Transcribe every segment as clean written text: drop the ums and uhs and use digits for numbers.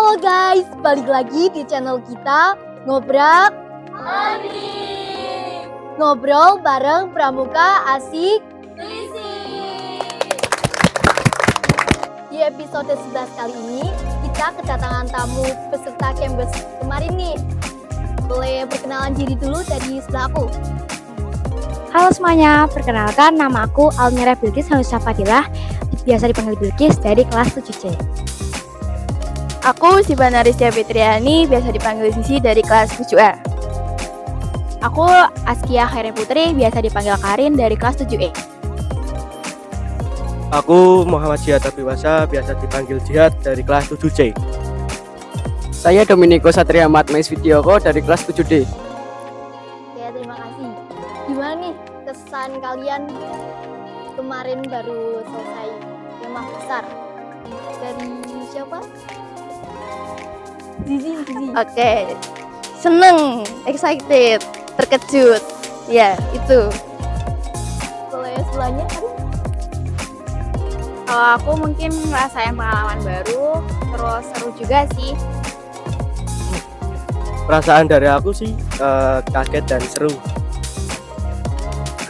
Halo guys, balik lagi di channel kita Ngobrak Ngobrol bareng Pramuka Asik Di episode 11 kali ini kita kedatangan tamu peserta Kembes kemarin nih. Boleh perkenalan diri dulu dari sebelah aku. Halo semuanya, perkenalkan nama aku Almira Bilkis Hanusa Fadilah, biasa dipanggil Bilkis dari kelas 7C. Aku Siva Narisya Fitriani, biasa dipanggil Sisi dari kelas 7A. Aku Askia Khairi Putri, biasa dipanggil Karin dari kelas 7E. Aku Muhammad Jihad Abiwasa, biasa dipanggil Jihad dari kelas 7C. Saya Dominico Satria Matmais Widyoko dari kelas 7D. Ya, terima kasih. Gimana nih kesan kalian kemarin baru selesai tema besar? Dari siapa? Zizi. Oke, seneng, excited, terkejut. Ya, itu. Boleh sebelahnya kan? Kalau aku mungkin ngerasain pengalaman baru, terus seru juga sih. Perasaan dari aku sih kaget dan seru.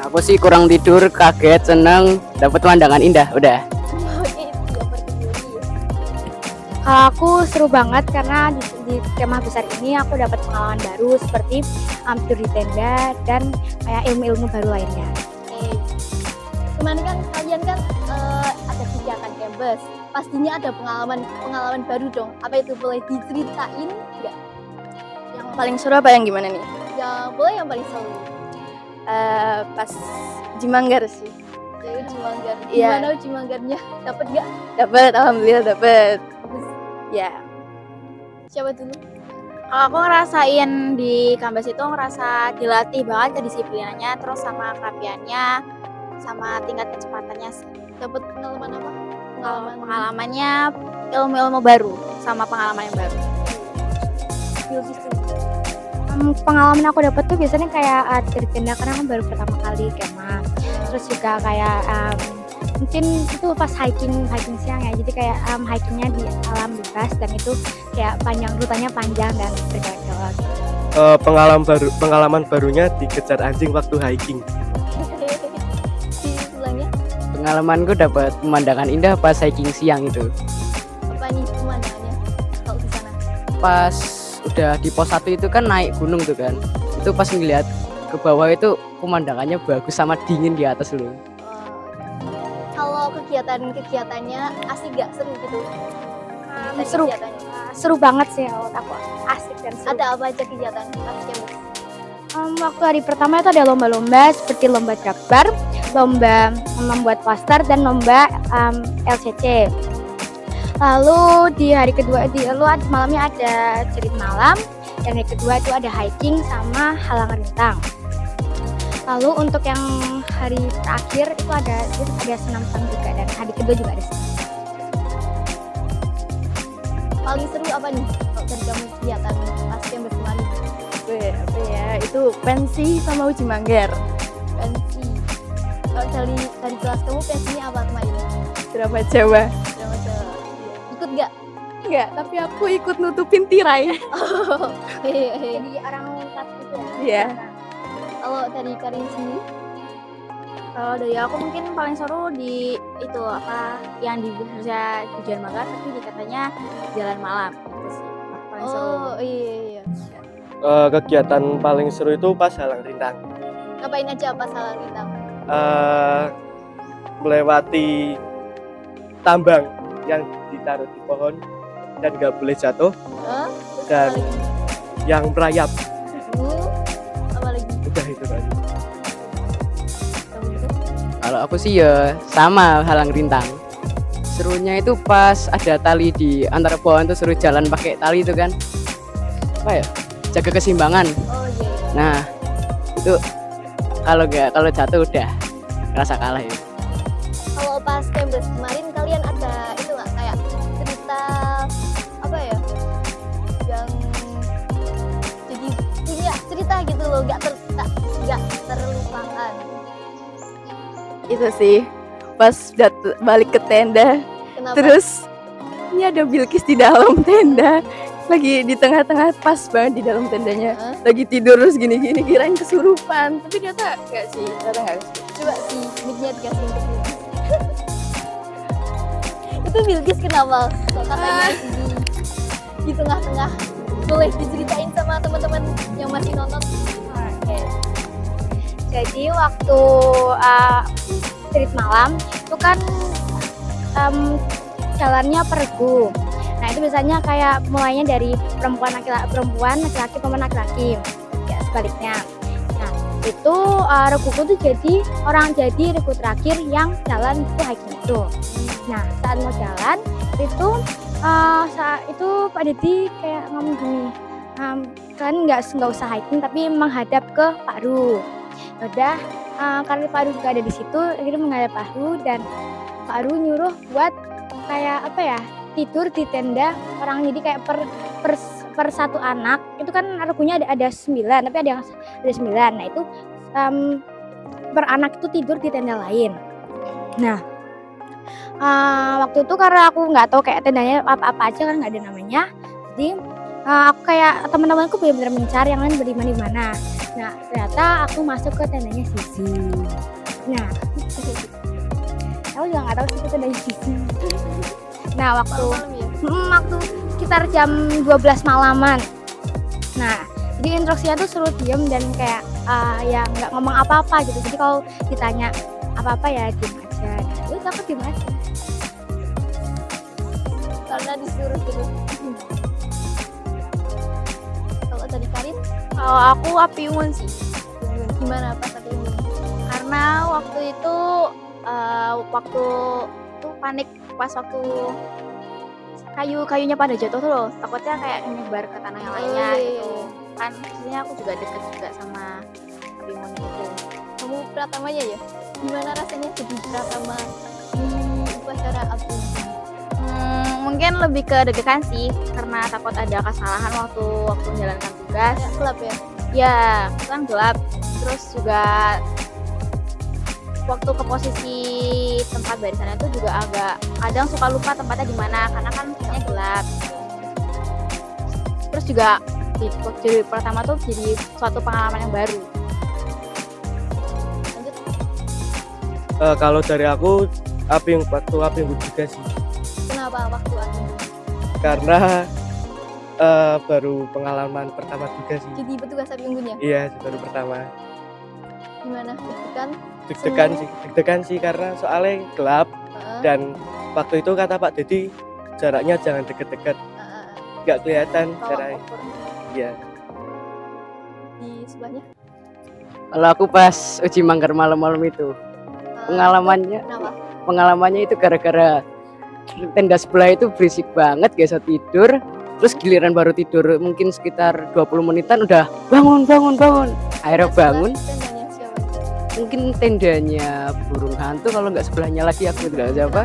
Aku sih kurang tidur, kaget, seneng, dapat pemandangan indah, udah. Kalau aku seru banget karena di kemah besar ini aku dapat pengalaman baru seperti tidur di tenda dan kayak ilmu-ilmu baru lainnya. Kemarin kan kalian kan ada kegiatan Kembes, pastinya ada pengalaman baru dong. Apa itu, boleh diceritain nggak? Yang paling seru apa yang gimana nih? Yang boleh yang paling seru. Pas Jimanggar sih. Jadi Jimanggar. Iya. Gimana Jimanggarnya? Dapat nggak? Dapat, alhamdulillah dapat. Ya. Siapa dulu? Kalau aku ngerasain di Kambas itu ngerasa dilatih banget kedisiplinannya, terus sama kerapiannya, sama tingkat kecepatannya sih. Dapat pengalaman apa? Pengalamannya ilmu-ilmu baru sama pengalaman yang baru. Bilkis tuh. Pengalaman aku dapat tuh biasanya kayak dari tenda karena kan baru pertama kali kemah. Terus juga kayak mungkin itu pas hiking siang ya, jadi kayak hikingnya di alam bebas dan itu kayak rutanya panjang dan berkelok. Pengalaman barunya dikejar anjing waktu hiking. Di sebelahnya Pengalamanku dapat pemandangan indah pas hiking siang itu. apa nih pemandangannya kalau di sana? Pas udah di pos 1 itu kan naik gunung tuh kan. Itu pas ngeliat ke bawah itu pemandangannya bagus sama dingin di atas dulu. Kalau kegiatannya asik gak, seru gitu? Tadi Seru. kegiatannya. Seru banget sih menurut aku, asik dan seru. Ada apa aja kegiatan pas Kembes? Waktu hari pertama itu ada lomba-lomba seperti lomba jakbar, lomba membuat poster dan lomba LCC. Lalu di hari kedua malamnya ada cerit malam, dan hari kedua itu ada hiking sama halang rintang. Lalu untuk yang hari terakhir itu ada senam juga, dan hari kedua juga ada senam. Paling seru apa nih kalau dari kamu kegiatan pas Kembes kemarin? Apa ya? Itu pensi sama uji manggar. Pensi. Kalau dari kelas kamu pensinya apa kemarin? Drama Jawa. Drama Jawa. Ikut gak? Enggak, tapi aku ikut nutupin tirai. Hehehe. Jadi orang kelas itu ya. Iya. Kalau dari Karin sendiri? Kalau dari aku mungkin paling seru di itu yang di harusnya tujuan makan tapi dikatanya jalan malam itu sih paling seru. Oh iya. Kegiatan paling seru itu pas halang rintang. Ngapain aja pas halang rintang? Melewati tambang yang ditaruh di pohon dan nggak boleh jatuh, Terus dan apa lagi? yang merayap. Apa lagi? Udah itu tadi. Kamu gitu? Kalau aku sih ya sama halang rintang. Serunya itu pas ada tali di antara pohon tuh, seru jalan pakai tali itu kan. Apa ya? Jaga keseimbangan. Oh iya. Nah, itu kalau jatuh udah rasa kalah ya. Kalau pas Kembes kemarin kalian ada itu nggak kayak cerita apa ya yang jadi punya cerita gitu loh, nggak terlupakan? Itu sih pas balik ke tenda. Kenapa? Terus Ini ada Bilqis di dalam tenda, lagi di tengah-tengah, pas banget di dalam tendanya, Hah? lagi tidur terus gini-gini, kirain kesurupan, tapi ternyata enggak sih, ternyata enggak sih. Coba sih mic-nya dikasih untuk Bilqis. Itu Bilqis kenapa? Kok katanya di tengah-tengah. Boleh diceritain sama teman-teman yang masih nonton? Oke. Jadi waktu treat malam itu kan jalannya peregu. Nah itu biasanya kayak mulainya dari perempuan laki-laki perempuan laki-laki, ya sebaliknya. Nah itu reguku tuh jadi regu terakhir yang jalan itu hiking itu. Nah saat mau jalan itu saat itu Pak Dedi kayak ngomong gini, kan nggak usah hiking tapi menghadap ke Pak Ru. Udah karena Pak Ru juga ada di situ, akhirnya menghadap Pak Ru dan Pak Ru nyuruh buat kayak apa ya, tidur di tenda orang, jadi kayak per satu anak itu kan regunya ada 9 tapi ada 9. Nah itu per anak itu tidur di tenda lain. Nah waktu itu karena aku nggak tahu kayak tendanya apa aja kan, nggak ada namanya, jadi aku kayak teman-temanku benar-benar mencari yang lain di mana. Nah ternyata aku masuk ke tendanya Sisi. Nah aku juga nggak tahu sih itu tendanya Sisi. Nah waktu sekitar jam 12 malaman. Nah jadi instruksinya tuh suruh diem dan kayak ya nggak ngomong apa-apa gitu, jadi kalau ditanya apa-apa ya diem aja. Nah terus aku diem aja Karena disuruh gitu. Kalau tadi Karin, Kalau aku api unggun sih, gimana pas tadi ini? karena waktu itu panik pas waktu kayunya pada jatuh tuh loh, takutnya kayak nyebar ke tanah yang lainnya Oh, iya. gitu kan. Sebenarnya aku juga deket juga sama api unggun itu. Kamu pratamanya ya? Gimana rasanya jadi pratama di upacara api? Mungkin lebih ke deg-degan sih, karena takut ada kesalahan waktu menjalankan tugas. Kayak gelap ya? Ya, kan gelap. Terus juga waktu ke posisi tempat barisannya itu juga agak kadang suka lupa tempatnya di mana karena kan semuanya gelap. Terus juga jadi pertama tuh jadi suatu pengalaman yang baru. Lanjut. Kalau dari aku waktu api unggun juga sih, Kenapa waktu api? karena baru pengalaman pertama juga sih. Jadi petugas api unggun ya? Iya, baru pertama. Gimana? Deg-degan? Deg-degan sih karena soalnya gelap, Heeh. dan waktu itu kata Pak Dedi jaraknya jangan deket-deket, nggak kelihatan Bawa jaraknya. koper Iya. di sebelahnya. Kalau aku pas uji manggar malam-malam itu Kenapa? pengalamannya itu gara-gara tenda sebelah itu berisik banget, gak bisa tidur. Terus giliran baru tidur mungkin sekitar 20 menitan udah bangun. Akhirnya bangun, Tendanya siapa? mungkin tendanya burung hantu kalau nggak sebelahnya lagi, aku tidak tahu siapa.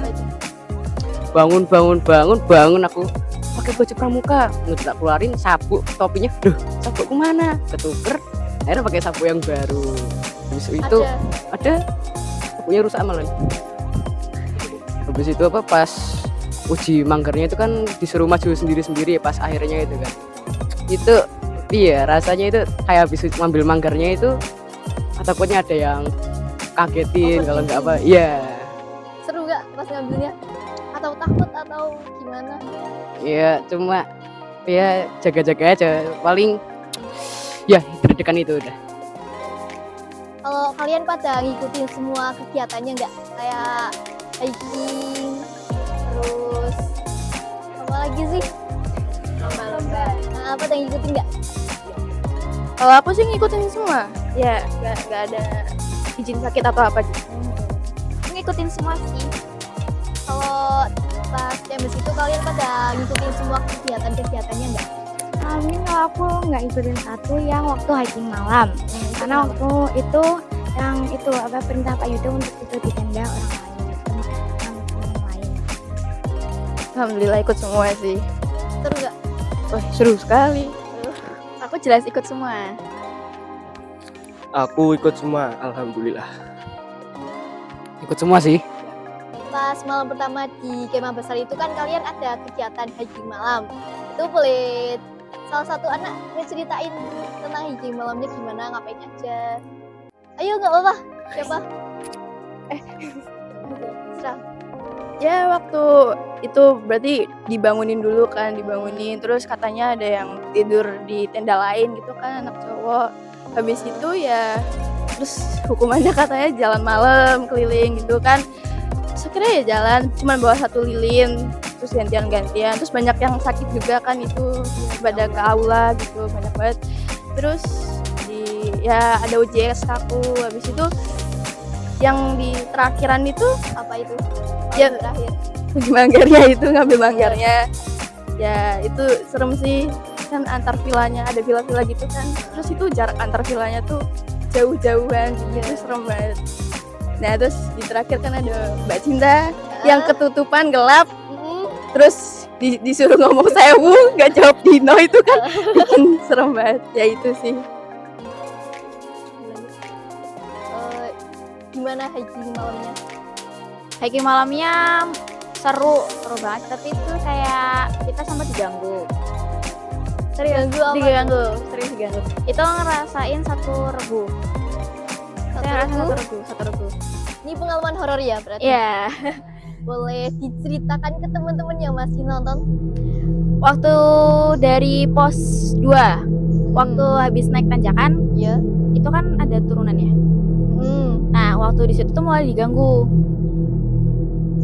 Kenapa itu? Bangun aku pakai baju pramuka, tak keluarin sabuk topinya, duh sabukku mana, ketuker, akhirnya pakai sabuk yang baru. Habis itu ada sabuknya rusak malah. Habis itu pas uji manggarnya itu kan disuruh maju sendiri-sendiri pas akhirnya itu kan, itu iya rasanya itu kayak habis ngambil manggarnya itu takutnya ada yang kagetin kalau nggak apa. Iya. Seru nggak pas ngambilnya? Atau takut atau gimana? Ya cuma ya jaga-jaga aja, paling ya deg-degan itu udah. Kalau kalian pada ngikutin semua kegiatannya nggak? Kayak hiking, terus apa lagi sih? Lomba-lomba. Nah, pada ngikutin nggak? Kalau aku sih ngikutin semua, ya nggak ada izin sakit atau apa gitu. Ngikutin semua sih. Kalau pas Chambers itu kalian pada ngikutin semua kegiatannya nggak? Kalau aku nggak ngikutin satu yang waktu hiking malam, karena waktu itu yang itu apa perintah Pak Yuda untuk tidur di tenda orang lain, teman lain. Alhamdulillah ikut semua sih. Seru nggak? Wah seru sekali. Aku jelas ikut semua. Aku ikut semua, alhamdulillah. Ikut semua sih. Pas pas malam pertama di kemah besar itu kan kalian ada kegiatan hiking malam. Itu boleh salah satu anak ngeceritain tentang hiking malamnya gimana, ngapain aja. Ayo, nggak apa-apa. Siapa? Serah. Ya waktu itu berarti dibangunin dulu kan, terus katanya ada yang tidur di tenda lain gitu kan, anak cowok. Habis itu ya terus hukumannya katanya jalan malam keliling gitu kan. Terus akhirnya ya jalan cuman bawa 1 lilin, terus gantian-gantian, terus banyak yang sakit juga kan itu pada ke aula gitu, banyak banget. Terus ya ada UJS aku. Habis itu yang di terakhiran itu Apa itu? Ya. Paling terakhir. uji manggarnya itu, ngambil manggarnya. Ya itu serem sih, kan antar vilanya ada villa-villa gitu kan, terus itu jarak antar villanya tuh jauh-jauhan gitu, serem banget. Nah terus di terakhir kan ada Mbak Cinta yang ketutupan gelap, terus disuruh ngomong sewu nggak jawab dino, itu kan bikin serem banget. Ya itu sih. Gimana hiking malamnya? Hiking malamnya seru banget, tapi itu kayak kita sempat diganggu. Diganggu apa? Sering diganggu. Itu ngerasain 1 regu. Saya ngerasain 1 regu. Ini pengalaman horor ya berarti? Iya. Boleh diceritakan ke teman-teman yang masih nonton? Waktu dari pos 2, waktu habis naik tanjakan, Ya. itu kan ada turunannya. Nah, waktu di situ tuh mulai diganggu.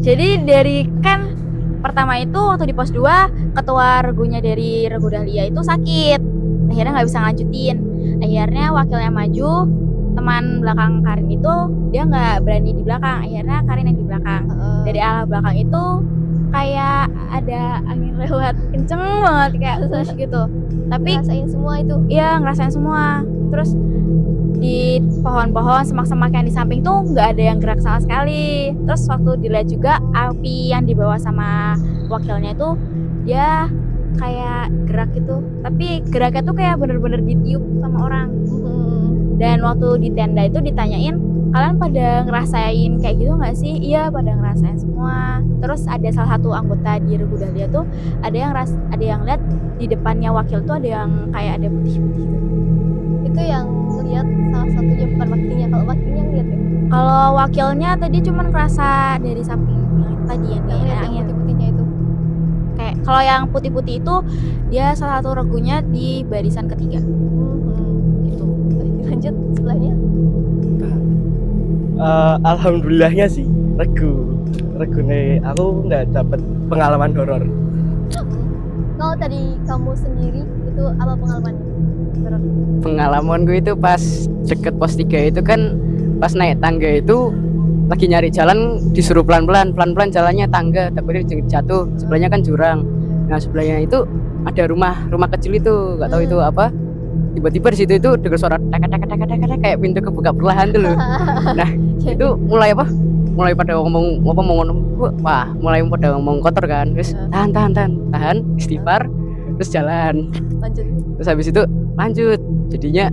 Jadi dari kan pertama itu waktu di pos 2, ketua regunya dari Regu Dahlia itu sakit. Akhirnya nggak bisa lanjutin. Akhirnya wakilnya maju, teman belakang Karin itu dia nggak berani di belakang. Akhirnya Karin yang di belakang. Dari arah belakang itu kayak ada angin lewat kenceng banget, kayak terus gitu. Tapi Ngerasain semua itu? iya, ngerasain semua. Terus di pohon-pohon, semak-semak yang di samping tuh nggak ada yang gerak sama sekali. Terus waktu dilihat juga api yang dibawa sama wakilnya itu dia kayak gerak gitu, tapi geraknya tuh kayak bener-bener ditiup sama orang. Dan waktu di tenda itu ditanyain, kalian pada ngerasain kayak gitu nggak sih? Iya, pada ngerasain semua. Terus ada salah satu anggota di Regu Dahlia tuh ada yang lihat di depannya wakil tuh ada yang kayak ada putih-putih gitu. Itu yang lihat salah satunya, bukan wakilnya. Kalau wakilnya yang lihat ya? Kalau wakilnya tadi cuman kerasa dari samping yang itu tadi yang Yang dia lihat yang angin. putih-putihnya itu? Kayak kalau yang putih-putih itu dia salah satu regunya di barisan ketiga gitu. Lanjut sebelahnya. Alhamdulillahnya sih regu nih aku nggak dapet pengalaman horor. Kalau tadi kamu sendiri itu apa pengalamannya? Horor. Pengalaman gue itu pas deket pos 3 itu kan, pas naik tangga itu lagi nyari jalan, disuruh pelan-pelan jalannya, tangga takutnya jatuh, sebelahnya kan jurang. Nah sebelahnya itu ada rumah kecil itu, nggak tahu itu apa. Tiba-tiba di situ itu dengar suara tak kayak pintu kebuka perlahan tuh loh. Nah itu mulai pada ngomong mulai pada ngomong kotor kan, terus tahan istighfar, terus jalan, Lanjut. terus habis itu lanjut, jadinya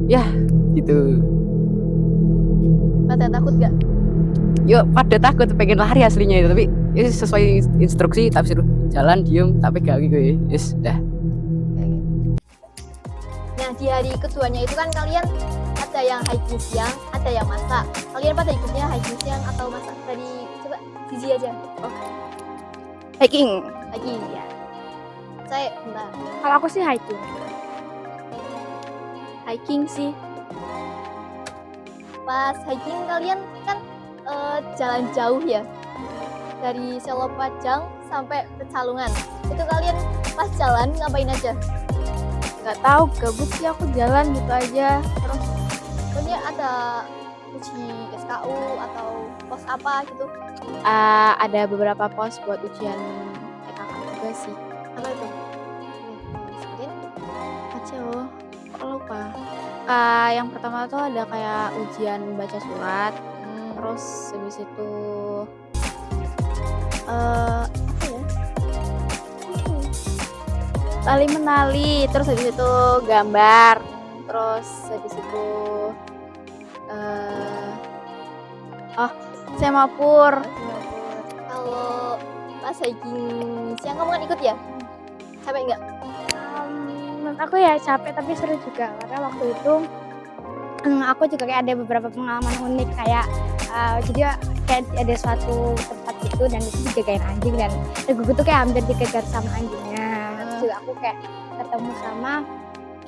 ya gitu. Pada takut gak? Yuk pada takut, pengen lari aslinya itu, tapi ya sesuai instruksi, tapi suruh jalan diem, tapi gak gitu ya, yes dah. Nah di hari keduanya itu kan kalian ada yang hiking siang, ada yang masak. Kalian pada ikutnya hiking siang atau masak? Dari coba Zizi aja. Hiking. Hiking ya. Saya bentar. Kalau aku sih hiking sih. Pas hiking kalian kan jalan jauh ya, dari Selopajang sampai Pecalungan. Itu kalian pas jalan ngapain aja? Nggak tahu, gabut sih aku jalan gitu aja. Terus Pokoknya ada uji SKU atau pos apa gitu? ada beberapa pos buat ujian PKK juga sih. Apa itu? Sebutin. Kok lupa. Yang pertama tuh ada kayak ujian baca surat. Terus habis itu apa ya? Tali menali, terus habis itu gambar, terus habis itu semapur. kalau pas hiking siang kamu kan ikut ya? Capek nggak? Menurut aku ya capek tapi seru juga karena waktu itu aku juga kayak ada beberapa pengalaman unik kayak jadi kayak ada suatu tempat gitu dan itu dijagain anjing dan gue tuh kayak hampir dikejar sama anjingnya. Terus juga aku kayak ketemu sama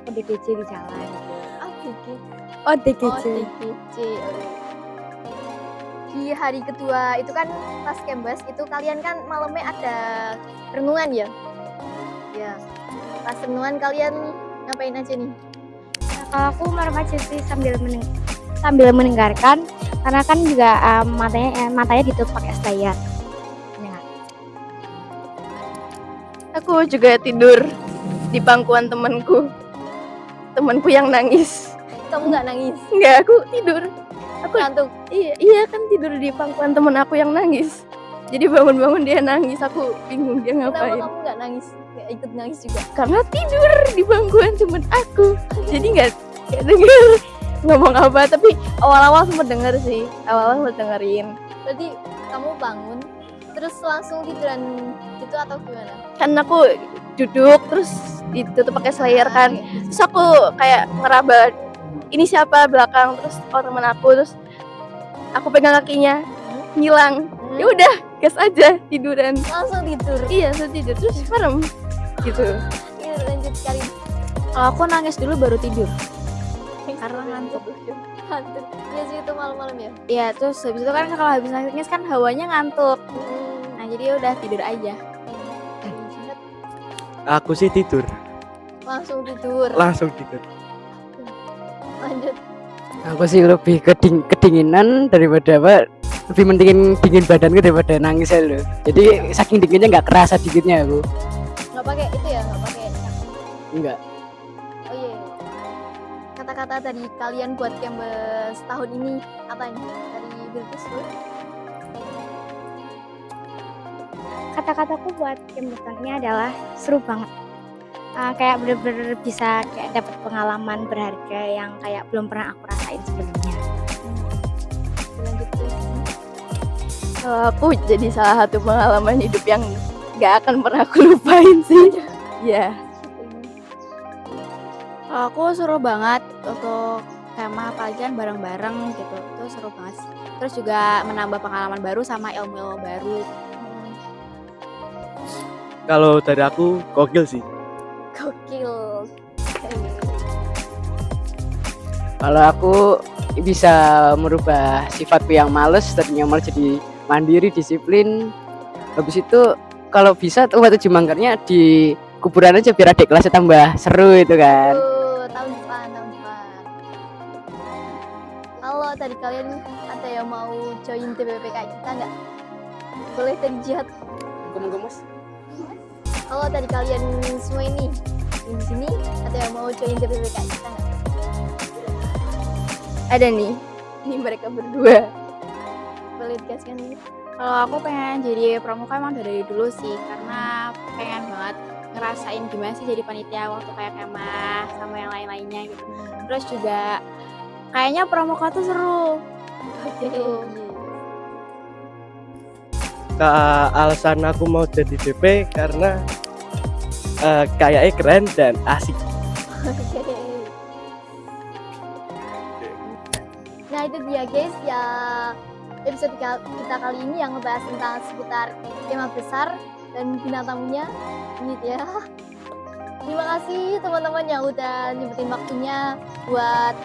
ODGJ di jalan. ODGJ. Di hari kedua itu kan pas Kembas itu kalian kan malamnya ada renungan ya? Ya. Pas renungan kalian ngapain aja nih? Nah, kalau aku merem aja sih sambil mendengarkan karena kan juga matanya ditutup pakai layar. Aku juga tidur di pangkuan temanku yang nangis. Kamu nggak nangis? Enggak, aku tidur. Aku Ngantuk? iya kan tidur di pangkuan teman aku yang nangis. Jadi bangun-bangun dia nangis, aku bingung dia Kenapa ngapain. kamu nggak nangis? Nggak ikut nangis juga? Karena tidur di bangkuan temen aku. Jadi nggak denger ngomong apa, tapi awal-awal sempat denger sih. Awal-awal sempat dengerin. Berarti kamu bangun terus langsung tiduran gitu atau gimana? Kan aku duduk terus ditutup pakai slayer kan. Terus aku kayak ngeraba ini siapa belakang, terus teman aku, terus aku pegang kakinya ngilang. Ya udah, gas aja tiduran. Langsung tidur. Iya, langsung tidur terus merem gitu. Iya, lanjut sekali. Kalau aku nangis dulu baru tidur. Karena ngantuk. Ngantuk. Iya sih itu malam-malam ya. Iya, terus habis itu kan kalau habis nangis kan hawanya ngantuk. Nah, jadi udah tidur aja. Aku sih tidur, Langsung tidur. langsung tidur. Lanjut. Aku sih lebih kedinginan daripada apa, lebih mentingin dingin badanku daripada nangis aja loh. Jadi saking dinginnya nggak kerasa dinginnya aku. Nggak pakai itu ya, nggak pakai. Enggak. Oh iya. Kata-kata dari kalian buat Kembas tahun ini apa nih? Dari Bilqis dulu. Kata-kataku buat Kembas tahun ini adalah seru banget. Kayak bener-bener bisa kayak dapat pengalaman berharga yang kayak belum pernah aku rasain sebelumnya. Lanjut terus. Kalau aku jadi salah satu pengalaman hidup yang gak akan pernah aku lupain sih. Iya. Kalau aku seru banget untuk kemah apalagi kan bareng-bareng gitu. Itu seru banget sih. Terus juga menambah pengalaman baru sama ilmu baru. Kalau dari aku gokil sih. Gokil. Kalau aku bisa merubah sifatku yang males tadinya malah jadi mandiri, disiplin. Habis itu kalau bisa tuh waktu Jemangkarnya di kuburan aja biar adik kelasnya tambah seru itu kan. Tahun depan. Kalau dari kalian ada yang mau join TPP kayak kita nggak? Boleh dari Jihad. Gemes. Kalau dari kalian semua ini di sini ada yang mau join TPP kayak kita nggak? Ada nih. Ini mereka berdua. Boleh dikasihkan ini? Kalau aku pengen jadi pramuka emang dari dulu sih, karena pengen banget ngerasain gimana sih jadi panitia waktu kayak kemah sama yang lain-lainnya gitu. Terus juga kayaknya pramuka tuh seru. Gitu. Alasan aku mau jadi DP karena kayaknya keren dan asik. Nah itu dia guys ya episode kita kali ini yang ngebahas tentang seputar tema besar dan bintang tamunya gitu ya. Terima kasih teman-teman yang udah nyempetin waktunya buat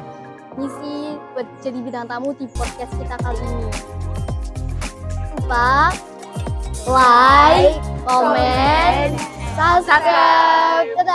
ngisi buat jadi bintang tamu di podcast kita kali ini. Lupa like, comment, subscribe. Dadah.